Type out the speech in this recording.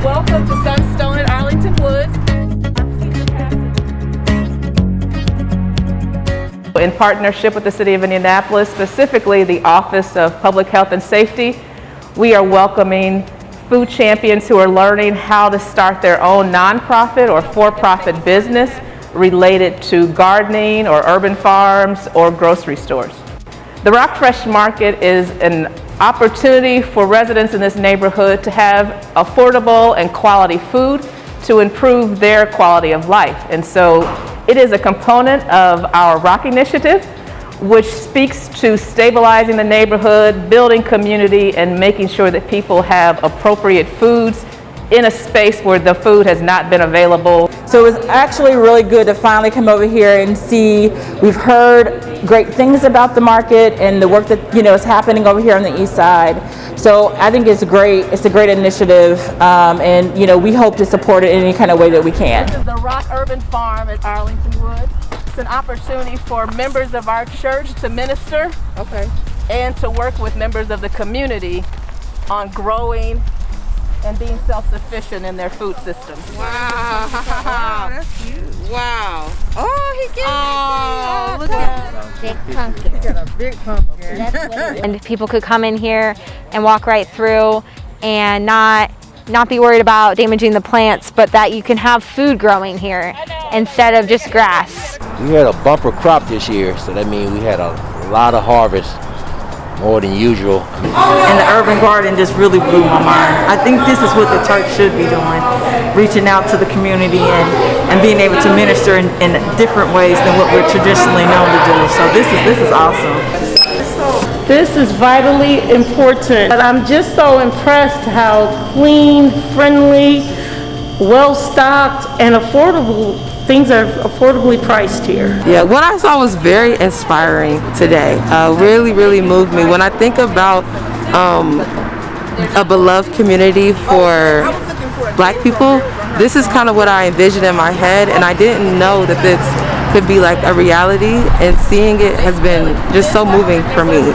Welcome to Sunstone at Arlington Woods. In partnership with the City of Indianapolis, specifically the Office of Public Health and Safety, we are welcoming food champions who are learning how to start their own nonprofit or for-profit business related to gardening or urban farms or grocery stores. The Rock Fresh Market is an opportunity for residents in this neighborhood to have affordable and quality food to improve their quality of life. And so it is a component of our Rock Initiative, which speaks to stabilizing the neighborhood, building community, and making sure that people have appropriate foods in a space where the food has not been available. So it was actually really good to finally come over here and see. We've heard great things about the market and the work that is happening over here on the east side. So I think it's great. It's a great initiative, and we hope to support it in any kind of way that we can. This is the Rock Urban Farm at Arlington Woods. It's an opportunity for members of our church to minister, and to work with members of the community on growing and being self-sufficient in their food systems. Wow. That's huge. Wow. Oh, he gets look at that big pumpkin. He got a big pumpkin. And people could come in here and walk right through and not be worried about damaging the plants, but that you can have food growing here instead of just grass. We had a bumper crop this year, so that means we had a lot of harvest, more than usual. And the urban garden just really blew my mind. I think this is what the church should be doing, reaching out to the community and being able to minister in different ways than what we're traditionally known to do. So this is awesome. This is vitally important. But I'm just so impressed how clean, friendly, well-stocked, and affordable things are affordably priced here. Yeah, what I saw was very inspiring today. Really moved me. When I think about a beloved community for Black people, this is kind of what I envisioned in my head, and I didn't know that this could be like a reality, and seeing it has been just so moving for me.